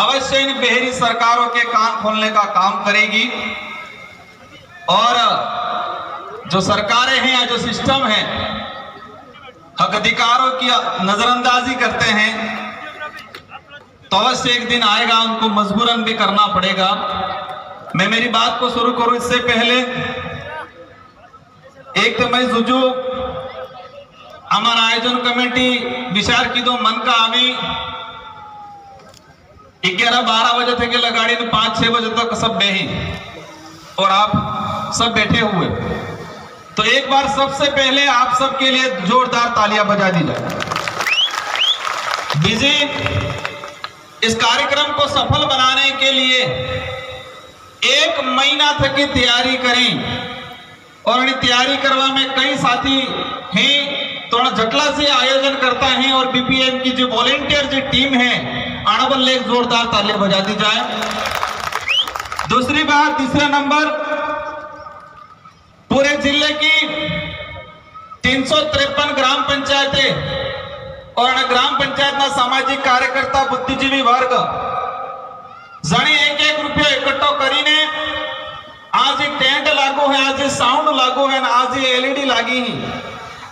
अवश्य इन बहरी सरकारों के कान खोलने का काम करेगी और जो सरकारें हैं या जो सिस्टम है हक अधिकारों की नजरअंदाजी करते हैं तो अवश्य एक दिन आएगा उनको मजबूरन भी करना पड़ेगा। मैं मेरी बात को शुरू करूं इससे पहले एक तो मैं जुजू हमारा आयोजन कमेटी विचार की दो मन का आमी 11-12 बजे थे लगाड़ी 5-6 बजे तक सब बेही और आप सब बैठे हुए, तो एक बार सबसे पहले आप सबके लिए जोरदार तालियां बजा दी जाए। बिजी इस कार्यक्रम को सफल बनाने के लिए 1 महीना तक की तैयारी करें और तैयारी करवा में कई साथी हैं थोड़ा जटला से आयोजन करता है और बीपीएम की जो वॉलेंटियर जो टीम है आनबल एक जोरदार तालियां बजा दी जाए। दूसरी बात, तीसरा नंबर, पूरे जिले की 353 ग्राम पंचायतें और ग्राम पंचायत ना सामाजिक कार्यकर्ता बुद्धिजीवी वर्ग जणी 1-1 रुपया इकट्ठो करीने आज टेंट लागू है, आज साउंड लागू है, आज एलईडी लागी है,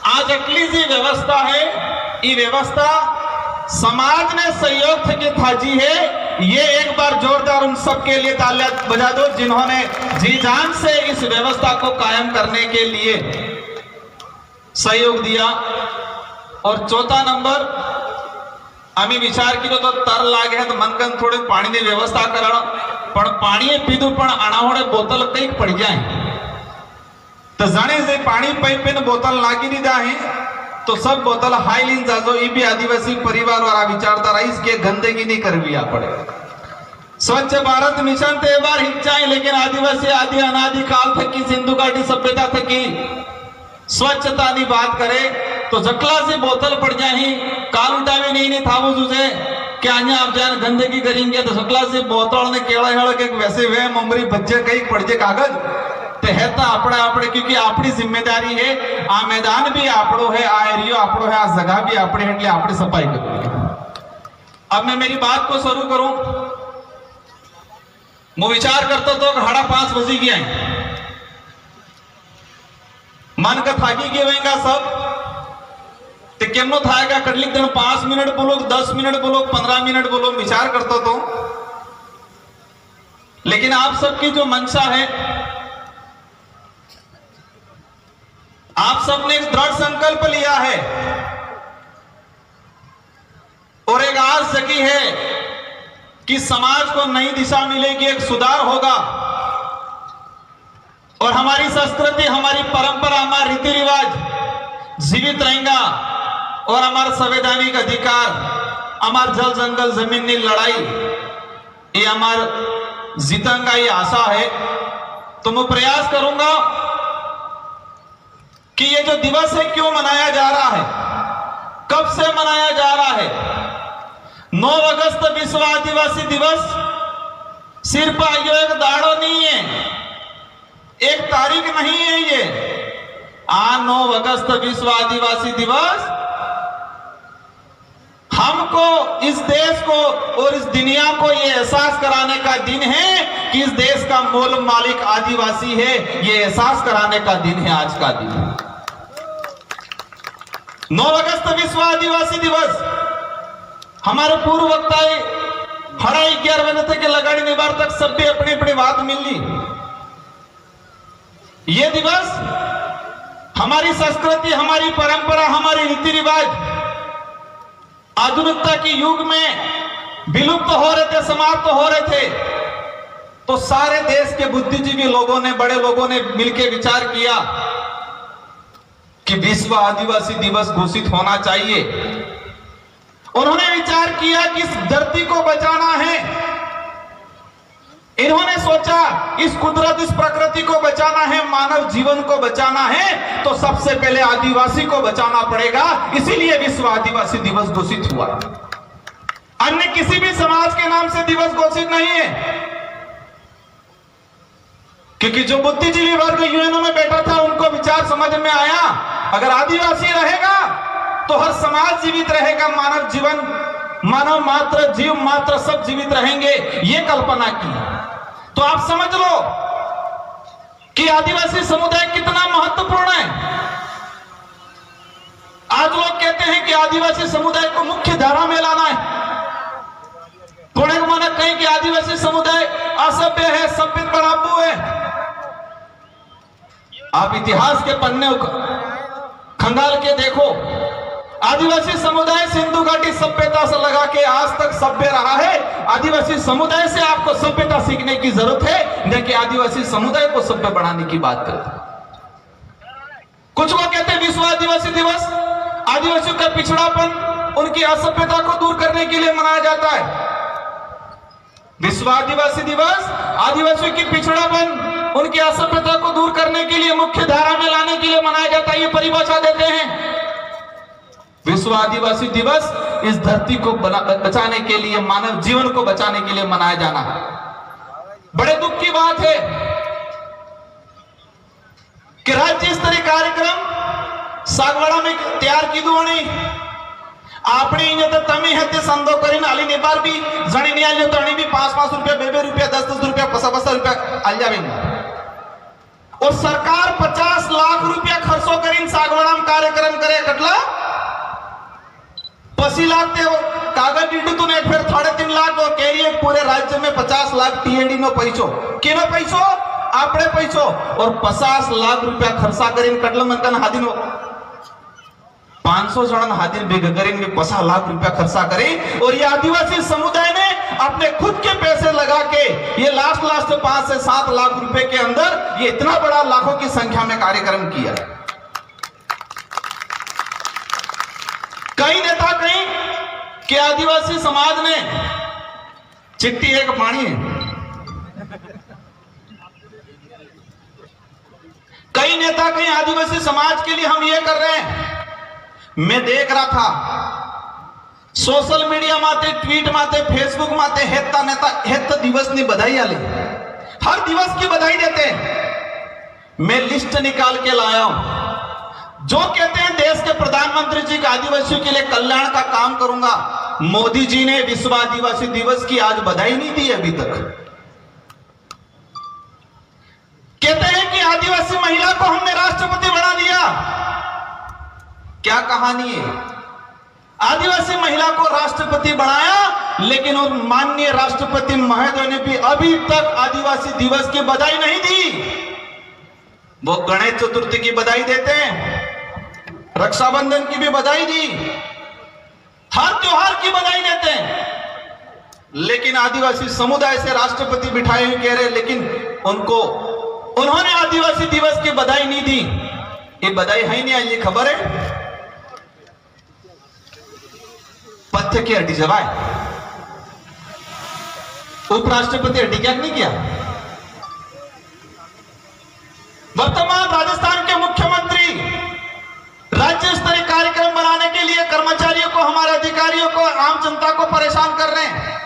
आज अटली जी व्यवस्था है, ये व्यवस्था समाज ने सहयोग थकी थाजी है। ये एक बार जोरदार उन सब के लिए तालियां बजा दो जिन्होंने जी जान से इस व्यवस्था को कायम करने के लिए सहयोग दिया। और चौथा नंबर, आम्ही विचार किलो तो तर लागे है तो मनकन थोड़े पानी की व्यवस्था करण पण पाणी पीधु पण अनावड़े बोतल कई पड़ जाए तो जाने से पानी पाइप में बोतल लागी दीदा है तो सब बोतल हाई लीन जाजो। ये भी आदिवासी परिवार वाला विचारधारा इसके गंदगी नहीं करवी पड़े। स्वच्छ भारत मिशन ते बार हिंचाई लेकिन आदिवासी आदि अनादि काल थकी सिंधु घाटी सभ्यता थकी स्वच्छता की बात करे तो जटला से बोतल पड़ जाए काल उठावे नहीं थावू जुजे क्या आप जान गंदगी करेंगे तो जटला से बोतल ने केड़ा हेड़ के वैसे वे ममरी बच्चे कई पड़ जाए कागज ते है तो आपड़े क्योंकि अपनी जिम्मेदारी है। आ मैदान भी आपड़ो है, आ एरियो आपड़ो है, आ जगह भी आपड़े है, आपड़ी सफाई करो। अब मैं मेरी बात को शुरू करूं, मैं विचार करता तो 5:30 बजे गया मन का थाकी के वहींगा सब ते केमनो थाएगा कटलिक दिन 5 मिनट बोलो, 10 मिनट बोलो, 15 मिनट बोलो, विचार करता तो। लेकिन आप सबकी जो मंशा है, आप सबने एक दृढ़ संकल्प लिया है और एक आस जगी है कि समाज को नई दिशा मिलेगी, एक सुधार होगा और हमारी संस्कृति, हमारी परंपरा, हमारे रीति रिवाज जीवित रहेगा और हमारा संवैधानिक अधिकार, हमार जल जंगल जमीन की लड़ाई ये हमार जीतंगा, ये आशा है। तो मैं प्रयास करूंगा कि ये जो दिवस है क्यों मनाया जा रहा है, कब से मनाया जा रहा है। 9 अगस्त विश्व आदिवासी दिवस सिर्फ यो एक दाड़ो नहीं है, एक तारीख नहीं है ये। 9 अगस्त विश्व आदिवासी दिवस हमको, इस देश को और इस दुनिया को ये एहसास कराने का दिन है कि इस देश का मूल मालिक आदिवासी है। ये एहसास कराने का दिन है आज का दिन। 9 अगस्त विश्व आदिवासी दिवस हमारे पूर्व वक्ताएं 11:30 बजे तक लगाड़ी निबार तक सब भी अपनी अपनी बात मिल ली। ये दिवस हमारी संस्कृति, हमारी परंपरा, हमारी रीति रिवाज आधुनिकता के युग में विलुप्त हो रहे थे, समाप्त हो रहे थे। तो सारे देश के बुद्धिजीवी लोगों ने, बड़े लोगों ने मिलकर विचार किया कि विश्व आदिवासी दिवस घोषित होना चाहिए। उन्होंने विचार किया कि इस धरती को बचाना है। इन्होंने सोचा इस कुदरत, इस प्रकृति को बचाना है, मानव जीवन को बचाना है तो सबसे पहले आदिवासी को बचाना पड़ेगा। इसीलिए विश्व आदिवासी दिवस घोषित हुआ। अन्य किसी भी समाज के नाम से दिवस घोषित नहीं है, क्योंकि जो बुद्धिजीवी वर्ग यूएनओ में बैठा था उनको विचार समझ में आया अगर आदिवासी रहेगा तो हर समाज जीवित रहेगा, मानव जीवन मानव मात्र, जीव मात्र सब जीवित रहेंगे, ये कल्पना की। तो आप समझ लो कि आदिवासी समुदाय कितना महत्वपूर्ण है। आज लोग कहते हैं कि आदिवासी समुदाय को मुख्य धारा में लाना है। थोड़े को माना कहीं कि आदिवासी समुदाय असभ्य है, सभ्य बड़ापू है। आप इतिहास के पन्ने खंगाल के देखो, आदिवासी समुदाय सिंधु घाटी सभ्यता से लगा के आज तक सभ्य रहा है। आदिवासी समुदाय से आपको सभ्यता सीखने की जरूरत है, न कि आदिवासी समुदाय को सभ्य बनाने की बात करते। कुछ लोग कहते हैं विश्व आदिवासी दिवस आदिवासियों का पिछड़ापन, उनकी असभ्यता को दूर करने के लिए मनाया जाता है। विश्व आदिवासी दिवस आदिवासियों की पिछड़ापन, उनकी असभ्यता को दूर करने के लिए, मुख्य धारा में लाने के लिए मनाया जाता है, ये परिभाषा देते हैं। विश्व आदिवासी दिवस इस धरती को बचाने के लिए, मानव जीवन को बचाने के लिए मनाया जाना बड़े दुख की बात है कि राज्य स्तरीय कार्यक्रम सागवाड़ा में तैयार की दोणी आपणी तो तमी है ते संदो करीन आली निबार भी जणी नहीं आली तो अणी भी 5-5 रुपया 2-2 रुपया 10-10 रुपया 50-50 रुपया आ जावेंगे। और सरकार 50 लाख रुपया खर्चो करीन सागवाड़ा में कार्यक्रम करे कटला 25 लाख ते कागज डीडू तो नहीं, फिर 3.5 लाख और कह रही है पूरे राज्य में 50 लाख टीएडी नो पैसो, केनो पैसो आपड़े पैसो, और 50 लाख रुपया खर्चा करीन कटला मनकन हादिन 500 जन हादिन बेग करेंगे 50 लाख रुपया खर्चा करें। और ये आदिवासी समुदाय ने अपने खुद के पैसे लगा के ये लास्ट 5 से 7 लाख रुपए के अंदर ये इतना बड़ा लाखों की संख्या में कार्यक्रम किया। कई नेता कहीं कि आदिवासी समाज ने चिट्ठी एक पानी है, कई नेता कहीं आदिवासी समाज के लिए हम ये कर रहे हैं। मैं देख रहा था सोशल मीडिया माते, ट्वीट माते, फेसबुक माते हेत्ता नेता हेत्ता दिवस ने बधाई आली, हर दिवस की बधाई देते हैं। मैं लिस्ट निकाल के लाया हूं जो कहते हैं देश के प्रधानमंत्री जी का आदिवासियों के लिए कल्याण का काम करूंगा। मोदी जी ने विश्व आदिवासी दिवस की आज बधाई नहीं दी अभी तक। कहते हैं कि आदिवासी महिला को हमने राष्ट्रपति बना दिया। क्या कहानी है? आदिवासी महिला को राष्ट्रपति बनाया, लेकिन उन माननीय राष्ट्रपति महोदय ने भी अभी तक आदिवासी दिवस की बधाई नहीं दी। वो गणेश चतुर्थी की बधाई देते हैं, रक्षाबंधन की भी बधाई दी, हर त्योहार की बधाई देते हैं, लेकिन आदिवासी समुदाय से राष्ट्रपति बिठाए हुए कह रहे, लेकिन उन्होंने आदिवासी दिवस की बधाई नहीं दी। ये बधाई है नहीं, ये खबर है पत्थर की हड्डी जवाए। उपराष्ट्रपति हड्डी क्या नहीं किया। वर्तमान राजस्थान के मुख्यमंत्री राज्य स्तरीय कार्यक्रम बनाने के लिए कर्मचारियों को, हमारे अधिकारियों को, आम जनता को परेशान कर रहे हैं,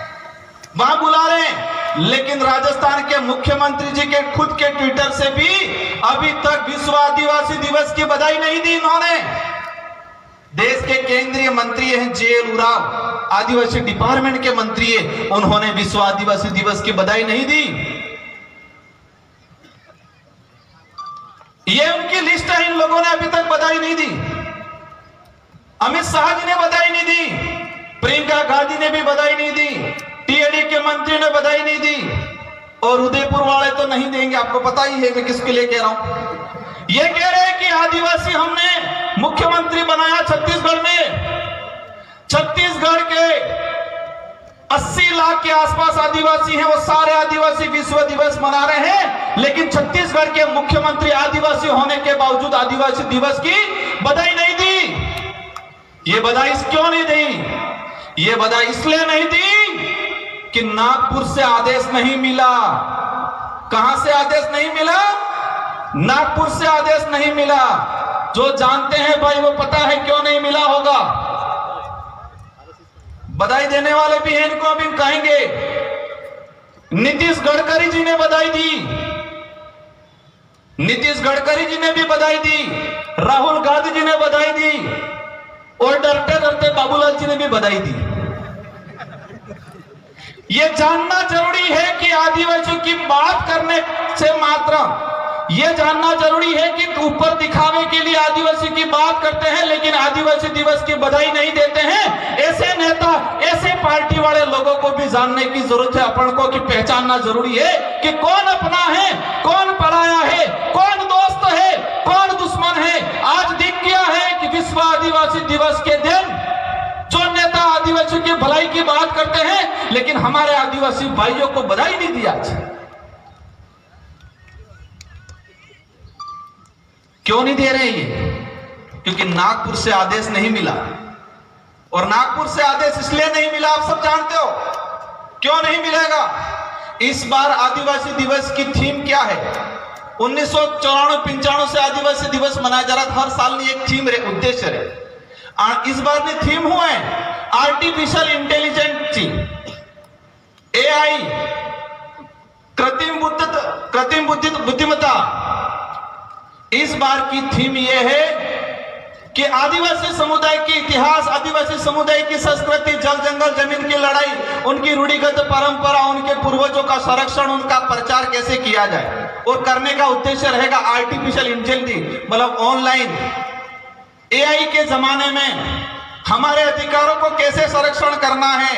वहां बुला रहे हैं, लेकिन राजस्थान के मुख्यमंत्री जी के खुद के ट्विटर से भी अभी तक विश्व आदिवासी दिवस की बधाई नहीं दी इन्होंने। देश के केंद्रीय मंत्री हैं जे.एल. उरांव, आदिवासी डिपार्टमेंट के मंत्री है, उन्होंने विश्व आदिवासी दिवस की बधाई नहीं दी। ये उनकी लिस्ट है, इन लोगों ने अभी तक बधाई नहीं दी। अमित शाह जी ने बधाई नहीं दी, प्रियंका गांधी ने भी बधाई नहीं दी, टीएडी के मंत्री ने बधाई नहीं दी, और उदयपुर वाले तो नहीं देंगे। आपको पता ही है मैं किसके लिए कह रहा हूं। ये कह रहे हैं कि आदिवासी हमने मुख्यमंत्री बनाया छत्तीसगढ़ में। छत्तीसगढ़ के 80 लाख के आसपास आदिवासी हैं, वो सारे आदिवासी विश्व दिवस मना रहे हैं, लेकिन छत्तीसगढ़ के मुख्यमंत्री आदिवासी होने के बावजूद आदिवासी दिवस की बधाई नहीं दी। ये बधाई क्यों नहीं दी? ये बधाई इसलिए नहीं दी कि नागपुर से आदेश नहीं मिला। कहां से आदेश नहीं मिला? नागपुर से आदेश नहीं मिला। जो जानते हैं भाई वो पता है क्यों नहीं मिला होगा। बधाई देने वाले भी हैं, इनको अभी कहेंगे। नीतीश गडकरी जी ने बधाई दी, नीतीश गडकरी जी ने भी बधाई दी, राहुल गांधी जी ने बधाई दी, और डरते डरते बाबूलाल जी ने भी बधाई दी। ये जानना जरूरी है कि आदिवासियों की बात करने से मात्र ये जानना जरूरी है कि ऊपर दिखावे के लिए आदिवासी की बात करते हैं लेकिन आदिवासी दिवस की बधाई नहीं देते हैं। ऐसे नेता, ऐसे पार्टी वाले लोगों को भी जानने की जरूरत है अपन को, कि पहचानना जरूरी है कि कौन अपना है, कौन पराया है, कौन दोस्त है, कौन दुश्मन है। आज दिख गया है कि विश्व आदिवासी दिवस के दिन जो नेता आदिवासियों की भलाई की बात करते हैं लेकिन हमारे आदिवासी भाइयों को बधाई नहीं दिया। क्यों नहीं दे रहे ये? क्योंकि नागपुर से आदेश नहीं मिला। और नागपुर से आदेश इसलिए नहीं मिला, आप सब जानते हो क्यों नहीं मिलेगा। इस बार आदिवासी दिवस की थीम क्या है? 1994-95 से आदिवासी दिवस मनाया जा रहा था, हर साल ने एक थीम उद्देश्य रहे। इस बार ने थीम हुआ है आर्टिफिशियल इंटेलिजेंसी, एआई, कृत्रिम बुद्धिमत्ता। इस बार की थीम यह है कि आदिवासी समुदाय के इतिहास, आदिवासी समुदाय की संस्कृति, जल जंगल जमीन की लड़ाई, उनकी रूढ़िगत परंपरा, उनके पूर्वजों का संरक्षण, उनका प्रचार कैसे किया जाए। और करने का उद्देश्य रहेगा आर्टिफिशियल इंटेलिजेंस, मतलब ऑनलाइन एआई के जमाने में हमारे अधिकारों को कैसे संरक्षण करना है,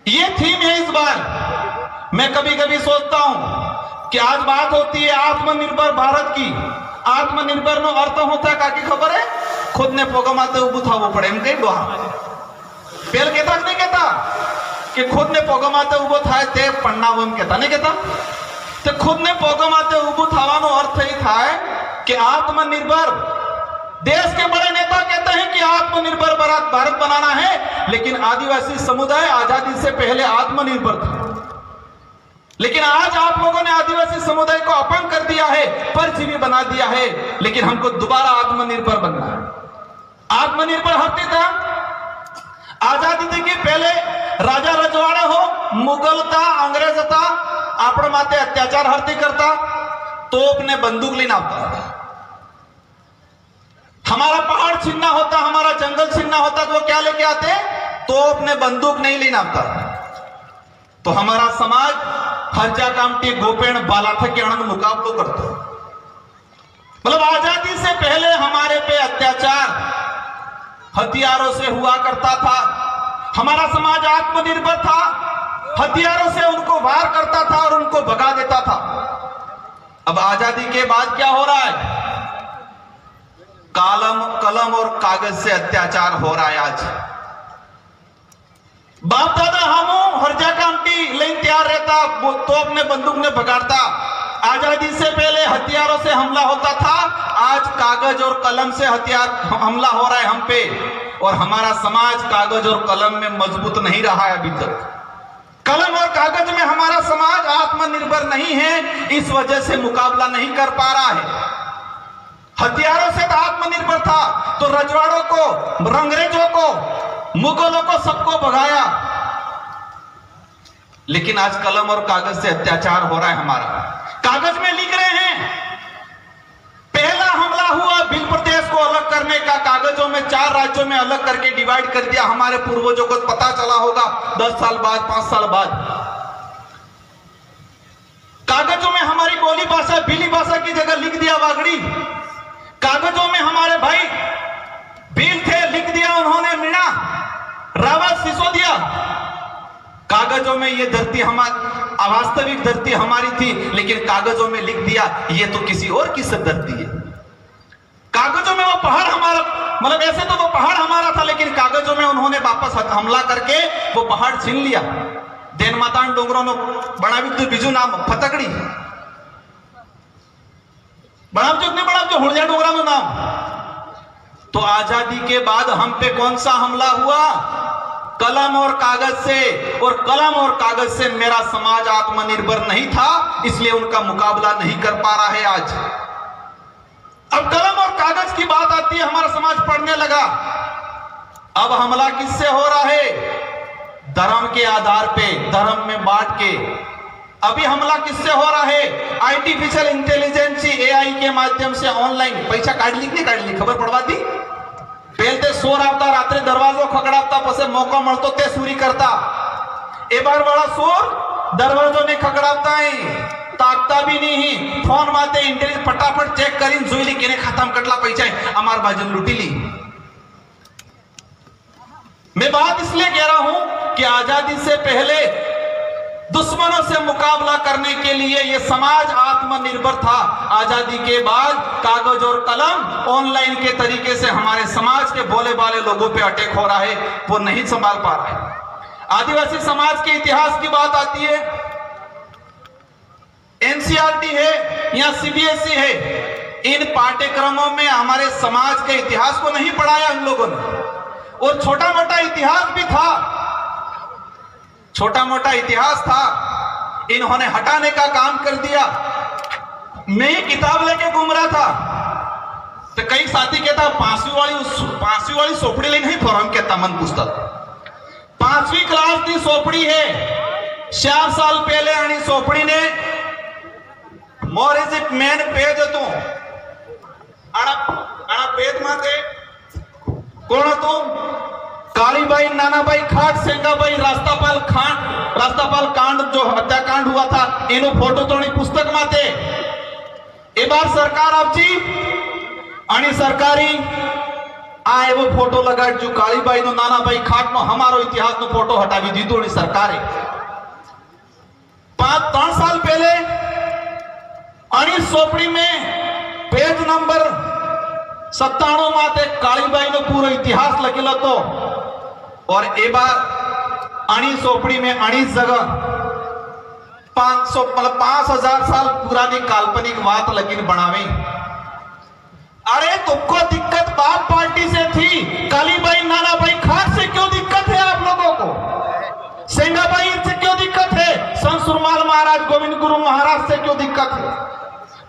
यह थीम है इस बार। मैं कभी कभी सोचता हूं कि आज बात होती है आत्मनिर्भर भारत की। आत्मनिर्भर नो अर्थ होता का की खबर है? खुद ने पोगमाते उबू था वो पड़े कई दोहा पेल कहता नहीं कहता कि खुद ने पोगमाते उबो था ते पन्ना वम कहता नहीं कहता। तो खुद ने पोगमाते उबू थावानो अर्थ ही था कि आत्मनिर्भर। देश के बड़े नेता कहते हैं कि आत्मनिर्भर भारत बनाना है, लेकिन आदिवासी समुदाय आजादी से पहले आत्मनिर्भर था। लेकिन आज आप लोगों ने आदिवासी समुदाय को अपंग कर दिया है, परजीवी बना दिया है। लेकिन हमको दोबारा आत्मनिर्भर बनना है। आत्मनिर्भर हरती था आजादी थी कि पहले राजा रजवाड़ा हो, मुगल था, अंग्रेज था, आपण माते अत्याचार हरती करता, तोप ने बंदूक लेना होता। हमारा पहाड़ छीनना होता, हमारा जंगल छीनना होता तो वो क्या लेके आते? तोप ने बंदूक नहीं लेना होता। तो हमारा समाज हरजा कामटी गोपेण बालाथा के अणन मुकाबलो करता। मतलब आजादी से पहले हमारे पे अत्याचार हथियारों से हुआ करता था। हमारा समाज आत्मनिर्भर था, हथियारों से उनको वार करता था और उनको भगा देता था। अब आजादी के बाद क्या हो रहा है? कलम और कागज से अत्याचार हो रहा है। आज बाप दादा हम हरजा कामटी लेन तैयार रहता, तो अपने बंदूक ने भगाड़ता। आजादी से पहले हथियारों से हमला होता था, आज कागज और कलम से हथियार हमला हो रहा है हम पे। और हमारा समाज कागज और कलम में मजबूत नहीं रहा है अभी तक। कलम और कागज में हमारा समाज आत्मनिर्भर नहीं है, इस वजह से मुकाबला नहीं कर पा रहा है। हथियारों से तो आत्मनिर्भर था, तो रजवाड़ों को, अंग्रेजों को, मुगलों को सबको भगाया। लेकिन आज कलम और कागज से अत्याचार हो रहा है हमारा। कागज में लिख रहे हैं, पहला हमला हुआ भिल प्रदेश को अलग करने का, कागजों में 4 राज्यों में अलग करके डिवाइड कर दिया। हमारे पूर्वजों को पता चला होगा 10 साल बाद, 5 साल बाद। कागजों में हमारी बोली भाषा, भीली भाषा की जगह लिख दिया वागड़ी। कागजों में हमारे भाई भील थे, लिख दिया उन्होंने मीणा, रावत, सिसोदिया। कागजों में ये धरती हमारी, अवास्तविक धरती हमारी थी, लेकिन कागजों में लिख दिया ये तो किसी और की सब धरती है। कागजों में वो पहाड़ हमारा, मतलब ऐसे तो वो पहाड़ हमारा था, लेकिन कागजों में उन्होंने वापस हमला करके वो पहाड़ छीन लिया। देन माता डोंगरों ने बनावी बीजू नाम फतकड़ी, बनावजो हुड़जा डोंगरा नो नाम। तो आजादी के बाद हम पे कौन सा हमला हुआ? कलम और कागज से। और कलम और कागज से मेरा समाज आत्मनिर्भर नहीं था, इसलिए उनका मुकाबला नहीं कर पा रहा है आज। अब कलम और कागज की बात आती है, हमारा समाज पढ़ने लगा। अब हमला किससे हो रहा है? धर्म के आधार पे, धर्म में बांट के। अभी हमला किससे हो रहा है? आर्टिफिशियल इंटेलिजेंस, एआई के माध्यम से ऑनलाइन पैसा काट ली खबर पड़वा दी। पहले शोर आता, रात्रि दरवाजो खकड़ाता, पसे मौका મળતો તે સુરી करता। ए बार बड़ा शोर दरवाजों ने खखड़ाता है, ताकता भी नहीं, फोन माते इंटेलिजेंस फटाफट चेक करीन जोईली केने खत्म कटला पैसा है अमार बाजन लूटी ली। मैं बात इसलिए कह रहा हूं कि आजादी से पहले दुश्मनों से मुकाबला करने के लिए यह समाज आत्मनिर्भर था। आजादी के बाद कागज और कलम ऑनलाइन के तरीके से हमारे समाज के भोले भाले लोगों पे अटैक हो रहा है, वो नहीं संभाल पा रहा है। आदिवासी समाज के इतिहास की बात आती है, एनसीईआरटी है या सीबीएसई है, इन पाठ्यक्रमों में हमारे समाज के इतिहास को नहीं पढ़ाया हम लोगों ने। और छोटा मोटा इतिहास भी था, छोटा मोटा इतिहास था, इन्होंने हटाने का काम कर दिया। मैं ही किताब लेके घूम रहा था तो कई साथी कहता पांचवी वाली सोपड़ी ले नहीं फॉर्म कहता मन पुस्तक 5वीं क्लास की सोपड़ी है 4 साल पहले आणि सोपड़ी ने more is it man page तू आना पेज माते कोण तू कालीबाई नानाबाई खाट सेंगाबाई रास्तापाल कांड जो हत्याकांड हुआ था इनो फोटो तोड़ी पुस्तक माते ए बार सरकार आपजी आणि सरकारी आ एवो फोटो लगा जो कालीबाई नो नानाबाई खाट नो हमारो इतिहास नो फोटो हटावी दीधो आणि सरकारे 3 साल पहले आणि सोपड़ी में पेज नंबर 97 माते कालीबाई नो पूरा इतिहास लखेलो तो और ए बार अणी सोपड़ी में 28 जगह 5000 साल पुरानी काल्पनिक बात लगिन बनावे। अरे तुमको दिक्कत बाप पार्टी से थी, कालीबाई नानाबाई खाट से क्यों दिक्कत है आप लोगों को? सेंगाबाई से क्यों दिक्कत है? संत सुरमाल महाराज गोविंद गुरु महाराज से क्यों दिक्कत है?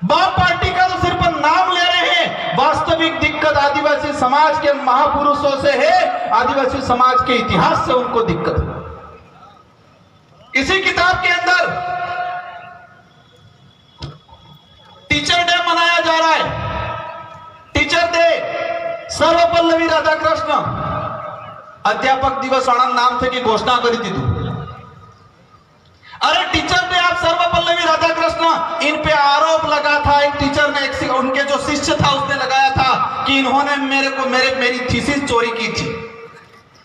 बाप पार्टी का तो सिर्फ नाम ले रहे हैं, वास्तविक दिक्कत आदिवासी समाज के महापुरुषों से है, आदिवासी समाज के इतिहास से उनको दिक्कत है। इसी किताब के अंदर टीचर डे मनाया जा रहा है। टीचर डे सर्वपल्लवी राधाकृष्ण अध्यापक दिवस आनंद नाम थे कि घोषणा करी थी तू। अरे टीचर डे आप सर्वपल्लवी राधाकृष्ण, इन पे आरोप लगा था एक टीचर ने, उनके जो शिष्य था उसने लगाया था कि इन्होंने मेरी थीसिस चोरी की थी।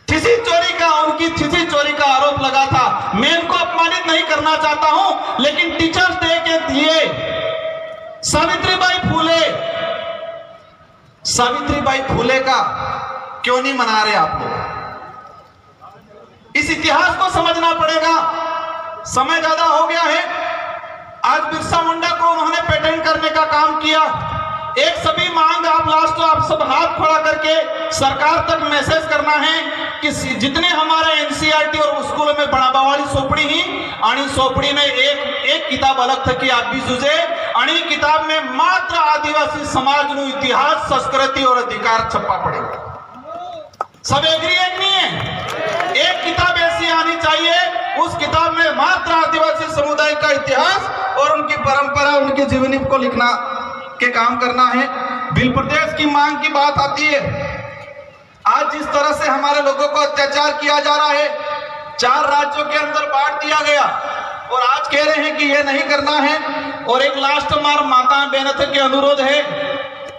थीसिस चोरी का, उनकी थीसिस चोरी का आरोप लगा था। मैं इनको अपमानित नहीं करना चाहता हूं, लेकिन टीचर्स डे के दिए सावित्रीबाई फूले का क्यों नहीं मना रहे आप लोग? इस इतिहास को समझना पड़ेगा। समय ज्यादा हो गया है। आज बिरसा मुंडा को उन्होंने पेटेंट करने का काम किया। एक सभी मांग आप सब हाथ खड़ा करके सरकार तक मैसेज करना है कि जितने हमारे एनसीईआरटी और स्कूलों में बनाबावाली सोपड़ी ही आणि सोपड़ी में एक किताब अलग था कि आप भी जुझे आणि किताब में मात्र आदिवासी समाज नु इतिहास, संस्कृति और अधिकार छपा पड़ेगा। सब एग्री है नहीं है? एक किताब ऐसी आनी चाहिए, उस किताब में मात्र आदिवासी समुदाय का इतिहास और उनकी परंपरा, उनकी जीवनी को लिखना के काम करना है। बिल प्रदेश की मांग की बात आती है। आज जिस तरह से हमारे लोगों को अत्याचार किया जा रहा है, 4 राज्यों के अंदर बांट दिया गया और आज कह रहे हैं कि ये नहीं करना है। और एक लास्ट मार माता बहन के अनुरोध है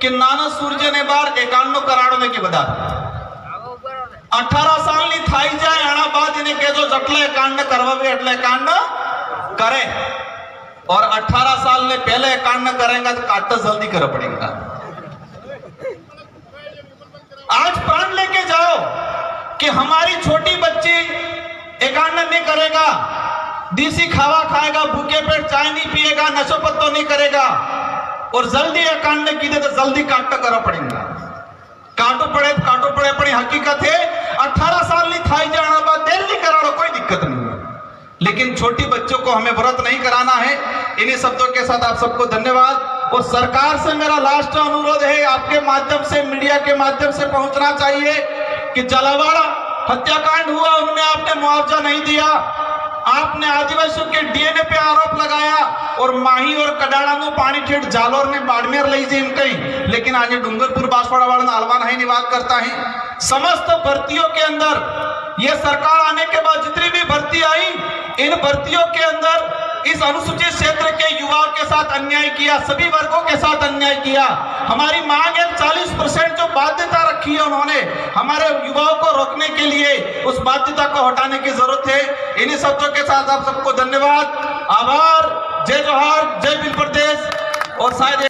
कि नाना सूर्य ने बार 51 कराड़ने की बता 18 साल ની થઈ જાય એના બાદ એને કહેજો જેટલે કાંડ કરવાવે એટલે કાંડ કરે और 18 साल ने पहले कांड करेंगे तो काट जल्दी कर पड़ेगा। आज प्राण लेके जाओ कि हमारी छोटी बच्ची एकांड नहीं करेगा, देसी खावा खाएगा, भूखे पेट चाय नहीं पिएगा, नशो पत्तो नहीं करेगा और जल्दी एकांड की दे तो जल्दी काट कर पड़ेगा। काटो पड़े पड़ी हकीकत है। 18 साल नहीं थाई जाना बाद देर नहीं कराना, कोई दिक्कत नहीं, लेकिन छोटी बच्चों को हमें व्रत नहीं कराना है। इन्हीं शब्दों के साथ आप सबको धन्यवाद। और सरकार से मेरा लास्ट अनुरोध है, आपके माध्यम से, मीडिया के माध्यम से पहुंचना चाहिए कि जलावाड़ा हत्याकांड हुआ, उनमें आपने मुआवजा नहीं दिया, आपने आदिवासियों के डीएनए पे आरोप लगाया और माही और कडाड़ा नो पानी ठेठ जालोर ने बाड़मेर लई जी कहीं, लेकिन आज डूंगरपुर बांसवाड़ा वाला आलवान है निवास करता है। समस्त भर्तियों के अंदर ये सरकार आने के बाद जितनी भी भर्ती आई, इन भर्तियों के अंदर इस अनुसूचित क्षेत्र के युवाओं के साथ अन्याय किया, सभी वर्गों के साथ अन्याय किया। हमारी मांग है 40% जो बाध्यता रखी है उन्होंने हमारे युवाओं को रोकने के लिए, उस बाध्यता को हटाने की जरूरत है। इन्हीं शब्दों के साथ आप सबको धन्यवाद, आभार, जय जोहार, जय भील प्रदेश। और शायद